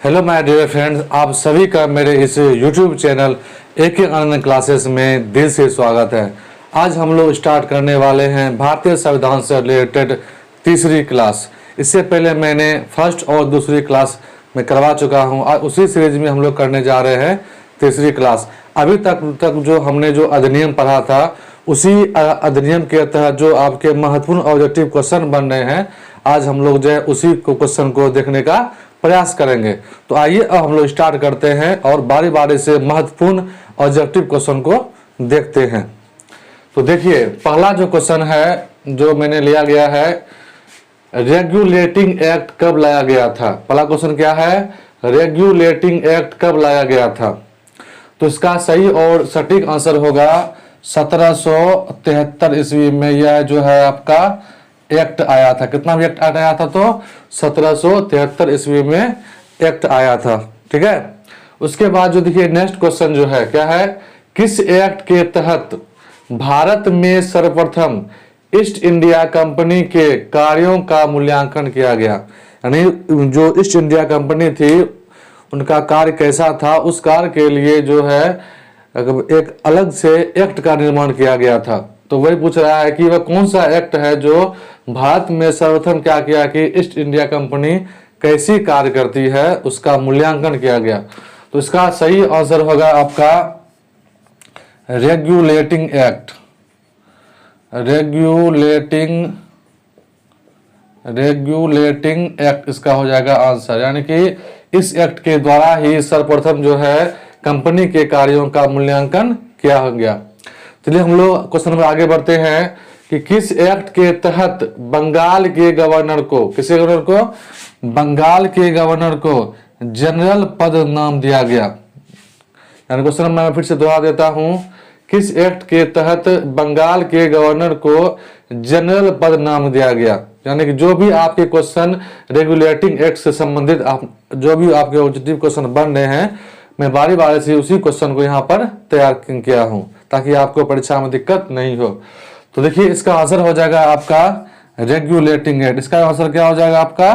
Hello my dear friends, आप सभी का मेरे इस यूट्यूब चैनल एक ऑनलाइन क्लासेस में दिल से स्वागत है। आज हम लोग स्टार्ट करने वाले हैं भारतीय संविधान से रिलेटेड तीसरी क्लास। इससे पहले मैंने फर्स्ट और दूसरी क्लास में करवा चुका हूं। आज उसी सीरीज में हम लोग करने जा रहे हैं तीसरी क्लास। अभी तक जो हमने जो अधिनियम पढ़ा था उसी अधिनियम के तहत जो आपके महत्वपूर्ण ऑब्जेक्टिव क्वेश्चन बन रहे हैं, आज हम लोग जो है उसी क्वेश्चन को देखने का प्रयास करेंगे। तो आइए अब हम लोग स्टार्ट करते हैं और बारी बारी से महत्वपूर्ण ऑब्जेक्टिव क्वेश्चन को देखते हैं। तो देखिए, पहला जो क्वेश्चन है जो मैंने लिया गया है, रेगुलेटिंग एक्ट कब लाया गया था। पहला क्वेश्चन क्या है, रेगुलेटिंग एक्ट कब लाया गया था। तो इसका सही और सटीक आंसर होगा 1773 ईस्वी में यह जो है आपका एक्ट आया था। कितना भी एक्ट आया था, तो 1773 ईस्वी में एक्ट आया था। ठीक है। उसके बाद जो देखिए नेक्स्ट क्वेश्चन जो है क्या है, किस एक्ट के तहत भारत में सर्वप्रथम ईस्ट इंडिया कंपनी के कार्यों का मूल्यांकन किया गया। यानी जो ईस्ट इंडिया कंपनी थी उनका कार्य कैसा था, उस कार्य के लिए जो है एक अलग से एक्ट का निर्माण किया गया था। तो वही पूछ रहा है कि वह कौन सा एक्ट है जो भारत में सर्वप्रथम क्या किया कि ईस्ट इंडिया कंपनी कैसी कार्य करती है, उसका मूल्यांकन किया गया। तो इसका सही आंसर होगा आपका रेगुलेटिंग एक्ट। रेगुलेटिंग एक्ट इसका हो जाएगा आंसर। यानी कि इस एक्ट के द्वारा ही सर्वप्रथम जो है कंपनी के कार्यों का मूल्यांकन किया गया। चलिए हम लोग क्वेश्चन में आगे बढ़ते हैं कि किस एक्ट के तहत बंगाल के गवर्नर को, किसी गवर्नर को, बंगाल के गवर्नर को जनरल पद नाम दिया गया। यानी क्वेश्चन मैं फिर से दोहरा देता हूं, किस एक्ट के तहत बंगाल के गवर्नर को जनरल पद नाम दिया गया। यानी कि जो भी आपके क्वेश्चन रेगुलेटिंग एक्ट से संबंधित जो भी आपके ऑब्जेक्टिव क्वेश्चन बन रहे हैं, मैं बारी बारी से उसी क्वेश्चन को यहाँ पर तैयार किया हूँ ताकि आपको परीक्षा में दिक्कत नहीं हो। तो देखिए इसका आंसर हो जाएगा आपका रेगुलेटिंग एक्ट। इसका आंसर क्या हो जाएगा आपका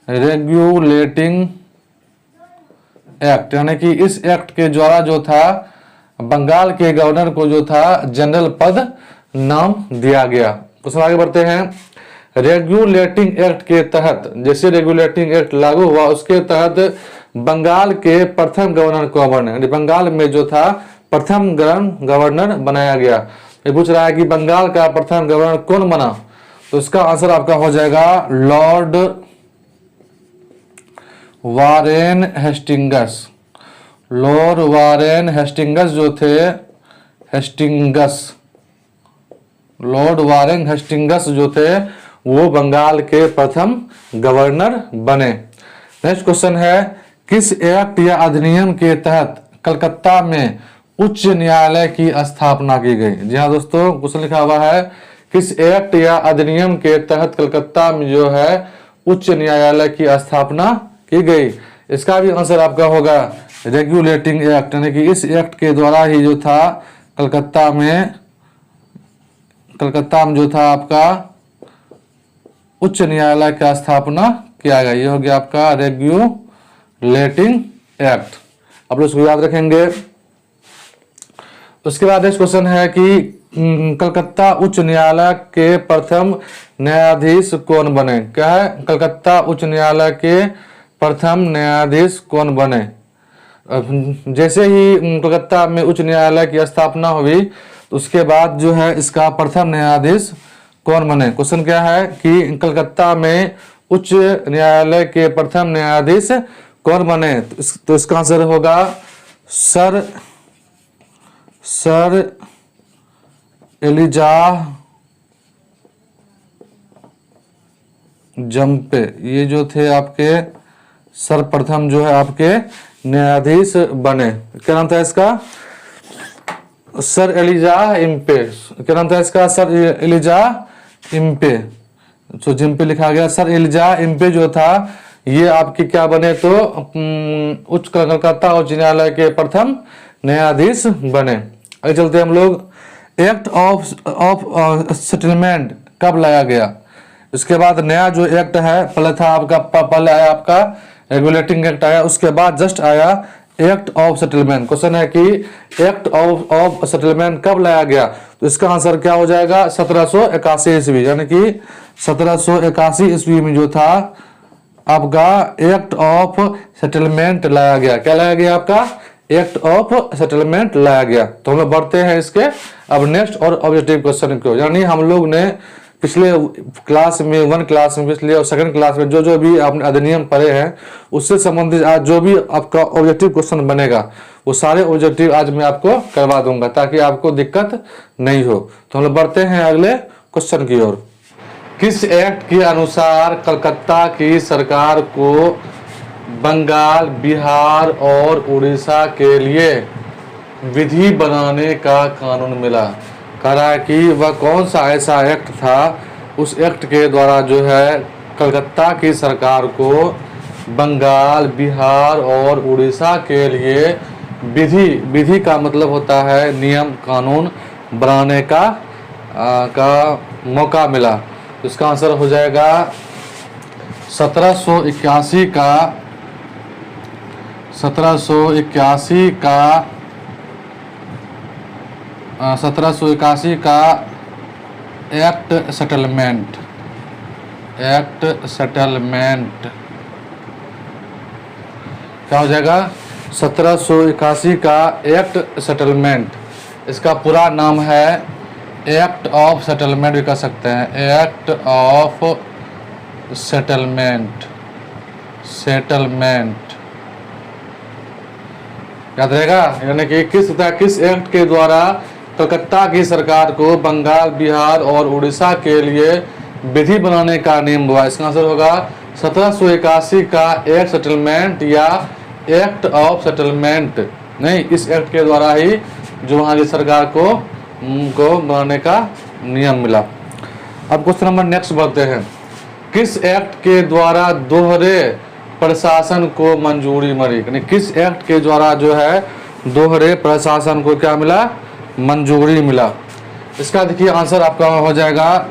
रेगुलेटिंग एक्ट। यानी कि इस एक्ट के द्वारा जो था बंगाल के गवर्नर को जो था जनरल पद नाम दिया गया। तो आगे बढ़ते हैं। रेगुलेटिंग एक्ट के तहत, जैसे रेगुलेटिंग एक्ट लागू हुआ उसके तहत बंगाल के प्रथम गवर्नर कौन बने। बंगाल में जो था प्रथम गवर्नर बनाया गया। ये पूछ रहा है कि बंगाल का प्रथम गवर्नर कौन बना। तो इसका आंसर आपका हो जाएगा Lord Warren Hastings. Lord Warren Hastings जो थे, लॉर्ड वारेन हेस्टिंगस जो थे वो बंगाल के प्रथम गवर्नर बने। नेक्स्ट क्वेश्चन है, किस एक्ट या अधिनियम के तहत कलकत्ता में उच्च न्यायालय की स्थापना की गई। जी हाँ दोस्तों, क्वेश्चन लिखा हुआ है, किस एक्ट या अधिनियम के तहत कलकत्ता में जो है उच्च न्यायालय की स्थापना की गई। इसका भी आंसर आपका होगा रेगुलेटिंग एक्ट। यानी कि इस एक्ट के द्वारा ही जो था कलकत्ता में जो था आपका उच्च न्यायालय का स्थापना किया गया। ये हो गया आपका रेगुलेटिंग एक्ट। आप लोग इसको याद रखेंगे। उसके बाद नेक्स्ट क्वेश्चन है कि कलकत्ता उच्च न्यायालय के प्रथम न्यायाधीश कौन बने। क्या है, कलकत्ता उच्च न्यायालय के प्रथम न्यायाधीश कौन बने। जैसे ही कलकत्ता में उच्च न्यायालय की स्थापना हुई तो उसके बाद जो है इसका प्रथम न्यायाधीश कौन बने। क्वेश्चन क्या है कि कलकत्ता में उच्च न्यायालय के प्रथम न्यायाधीश कौन बने। तो इसका आंसर होगा सर एलिजाह जम्पे। ये जो थे आपके सर्वप्रथम जो है आपके न्यायाधीश बने। क्या नाम था इसका, सर एलिजाह इम्पे। क्या नाम था इसका, सर एलिजाह इम्पे। तो जिम्पे लिखा गया। सर एलिजाह इम्पे जो था ये आपके क्या बने, तो उच्च कलकत्ता उच्च न्यायालय के प्रथम न्यायाधीश बने। आगे चलते हम लोग। एक्ट ऑफ सेटलमेंट कब लाया गया। इसके बाद नया जो एक्ट है, पहले था आपका, पहले आया आपका रेगुलेटिंग एक्ट आया, उसके बाद जस्ट आया एक्ट ऑफ सेटलमेंट। क्वेश्चन है कि एक्ट ऑफ सेटलमेंट कब लाया गया, तो इसका आंसर क्या हो जाएगा 1781 ईस्वी, यानी कि 1781 ईस्वी में जो था आपका एक्ट ऑफ सेटलमेंट लाया गया। क्या लाया गया आपका, एक्ट ऑफ सेटलमेंट लाया गया। तो हम लोग बढ़ते हैं इसके अब नेक्स्ट और ऑब्जेक्टिव क्वेश्चन को, यानी हम लोग ने पिछले क्लास में 1 क्लास में पिछले और 2nd क्लास में जो जो भी आपने अधिनियम पढ़े हैं उससे संबंधित आज जो भी आपका ऑब्जेक्टिव क्वेश्चन बनेगा वो सारे ऑब्जेक्टिव आज मैं आपको करवा दूंगा ताकि आपको दिक्कत नहीं हो। तो हम लोग बढ़ते हैं अगले क्वेश्चन की ओर। किस एक्ट के अनुसार कलकत्ता की सरकार को बंगाल, बिहार और उड़ीसा के लिए विधि बनाने का कानून मिला? कह रहा है कि वह कौन सा ऐसा एक्ट था, उस एक्ट के द्वारा जो है कलकत्ता की सरकार को बंगाल, बिहार और उड़ीसा के लिए विधि का मतलब होता है नियम, कानून बनाने का मौका मिला। इसका आंसर हो जाएगा 1781 का एक्ट सेटलमेंट क्या हो जाएगा 1781 का एक्ट सेटलमेंट। इसका पूरा नाम है एक्ट ऑफ सेटलमेंट भी कह सकते हैं, एक्ट ऑफ सेटलमेंट याद रहेगा। यानी कि किस एक्ट के द्वारा कलकत्ता की सरकार को बंगाल, बिहार और उड़ीसा के लिए विधि बनाने का नियम हुआ। इसका आंसर होगा 1781 का एक्ट सेटलमेंट या एक्ट ऑफ सेटलमेंट। नहीं, इस एक्ट के द्वारा ही जो वहाँ की सरकार को बनाने का नियम मिला। अब क्वेश्चन नंबर नेक्स्ट बढ़ते हैं। किस एक्ट के द्वारा दोहरे प्रशासन को मंजूरी मिली? यानी किस एक्ट के द्वारा जो है दोहरे प्रशासन को क्या मिला, मंजूरी मिला? इसका देखिए आंसर आपका हो जाएगा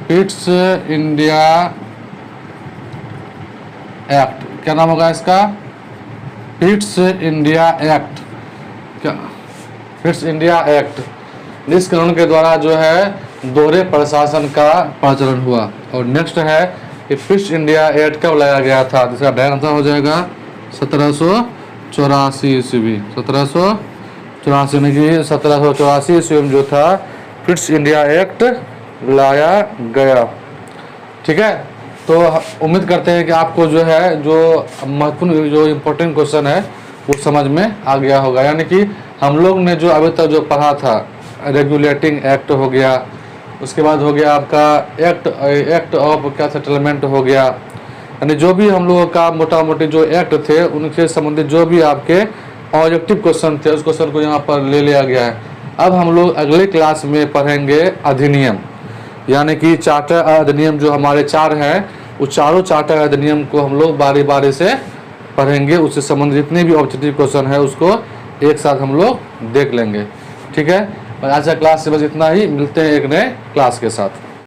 पिट्स इंडिया एक्ट। क्या नाम होगा इसका? Pitt's India act. क्या पिट्स इंडिया एक्ट। इस कानून के द्वारा जो है दोहरे प्रशासन का प्रचलन हुआ। और नेक्स्ट है कि पिट्स इंडिया एक्ट कब लाया गया था? इसका डायरेक्ट आंसर हो जाएगा 1784 ईस्वी। 1784 ईस्वी में जो था पिट्स इंडिया एक्ट लाया गया। ठीक है, तो उम्मीद करते हैं कि आपको जो है जो महत्वपूर्ण जो इम्पोर्टेंट क्वेश्चन है वो समझ में आ गया होगा। यानी कि हम लोग ने जो अभी तक जो पढ़ा था, रेगुलेटिंग एक्ट हो गया, उसके बाद हो गया आपका एक्ट ऑफ क्या सेटलमेंट हो गया, यानी जो भी हम लोगों का मोटा मोटी जो एक्ट थे उनसे संबंधित जो भी आपके ऑब्जेक्टिव क्वेश्चन थे उस क्वेश्चन को यहाँ पर ले लिया गया है। अब हम लोग अगले क्लास में पढ़ेंगे अधिनियम, यानी कि चार्टर अधिनियम जो हमारे 4 हैं, उस चारों चार्टर अधिनियम को हम लोग बारी बारी से पढ़ेंगे। उससे संबंधित जितने भी ऑब्जेक्टिव क्वेश्चन है उसको एक साथ हम लोग देख लेंगे। ठीक है, और आज का क्लास से बस इतना ही। मिलते हैं एक नए क्लास के साथ।